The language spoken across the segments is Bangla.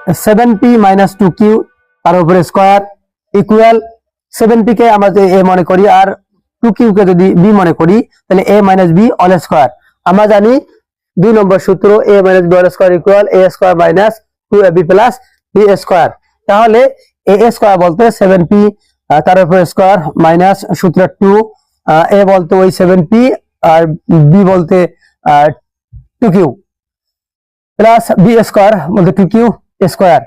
7p মাইনাস 2q তার উপর স্কয়ার ইকুয়াল 7p কে আমরা যদি a মনে করি আর 2q কে যদি b মনে করি তাহলে a minus b all square. আমরা জানি 2 নম্বর সূত্র a minus b all square equal a square minus 2ab plus b square. তাহলে a স্কয়ার বলতে 7p তার উপর স্কয়ার মাইনাস সূত্র 2 a বলতে ওই 7p আর b বলতে 2q প্লাস b স্কয়ার বলতে 2q স্কয়ার।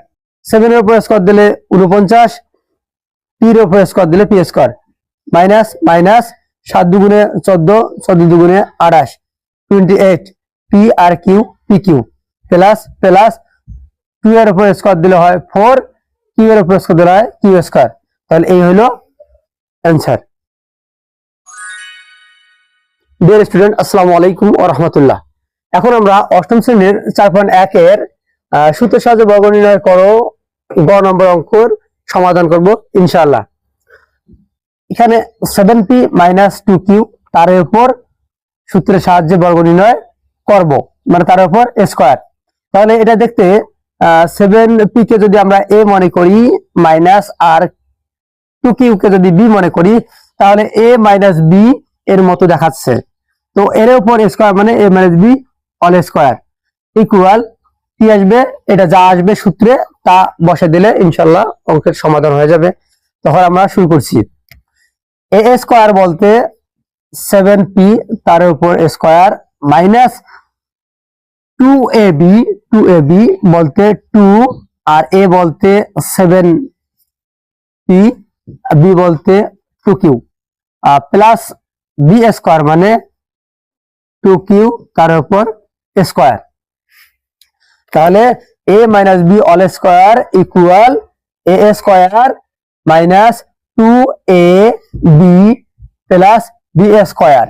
7 এর উপর স্কয়ার দিলে 49, p এর উপর স্কয়ার দিলে p স্কয়ার মাইনাস মাইনাস 7 দুগুণে 14, 14 দুগুণে 28 28 p আর q pq প্লাস প্লাস 2 এর উপর স্কয়ার দিলে হয় 4, q এর উপর স্কয়ার দিলে হয় q স্কয়ার। তাহলে এই হলো অ্যানসার। ডিয়ার স্টুডেন্ট, আসসালামু আলাইকুম ওয়া রাহমাতুল্লাহ। এখন আমরা অষ্টম শ্রেণীর 4.1 এর সূত্রের সাহায্যে বর্গ নির্ণয় করো গ নম্বর অঙ্কের সমাধান করব ইনশাআল্লাহ। এখানে 7p মাইনাস 2q তার উপর সূত্রের সাহায্যে বর্গ নির্ণয় করব, মানে তার উপর স্কয়ার। তাহলে এটা দেখতে 7p কে যদি আমরা a মনে করি মাইনাস আর 2q কে যদি b মনে করি তাহলে a মাইনাস b এর মতো দেখাচ্ছে। তো এর উপর স্কয়ার মানে a minus b all square equal কি আসবে, এটা যা আসবে সূত্রে তা বসে দিলে ইনশাআল্লাহ অঙ্কের সমাধান হয়ে যাবে। তখন আমরা শুরু করছি। a স্কয়ার বলতে 7p তার উপর স্কয়ার মাইনাস 2ab বলতে 2 আর a বলতে 7p b বলতে 2q প্লাস b স্কয়ার মানে 2q তার উপর স্কয়ার। তাহলে a minus b all square equal a square minus 2ab plus b square.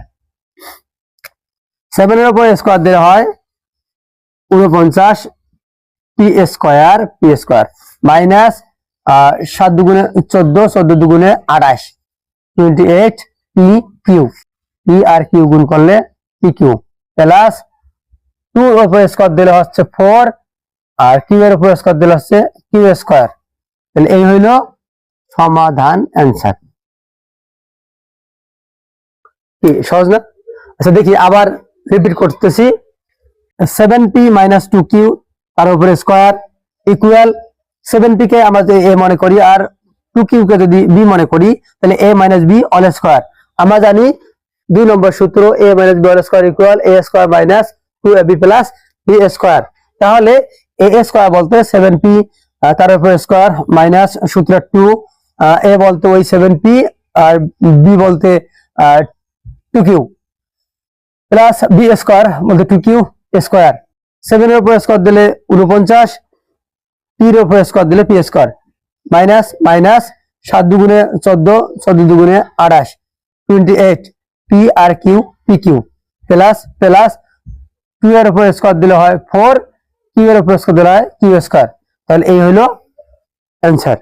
7 এর উপর স্কয়ার দিলে হয় 49 p স্কয়ার মাইনাস 7 দুগুণে 14, 14 দুগুণে 28 28 pq p আর q গুণ করলে pq প্লাস 2 এর উপর স্কয়ার দিলে হচ্ছে 4 আর q এর উপর স্কয়ার দিলে হচ্ছে q স্কয়ার। তাহলে এই হইলো সমাধান অ্যানসার। কি সহজ না? আচ্ছা দেখি আবার রিপিট করতেছি। 7p মাইনাস 2q তার উপর স্কয়ার ইকুয়াল 7p কে আমরা যদি a মনে করি আর 2q কে যদি b মনে করি তাহলে a minus b all square. আমরা জানি 2 নম্বর সূত্র a minus b all square equal a square minus 2ab plus b square. তাহলে a স্কয়ার বলতে 7p তার উপর স্কয়ার মাইনাস সূত্র 2 a বলতে ওই 7p আর b বলতে 2q প্লাস b স্কয়ার বলতে 2q স্কয়ার। 7 এর উপর স্কয়ার দিলে 49, p এর উপর স্কয়ার দিলে p স্কয়ার মাইনাস মাইনাস 7 দুগুণে 14, 14 দুগুণে 28 28 p আর q pq প্লাস প্লাস 2 এর উপর স্কয়ার দিলে হয় 4, q এর উপর স্কয়ার দিলে হয় q স্কয়ার। তাহলে এই হলো অ্যানসার।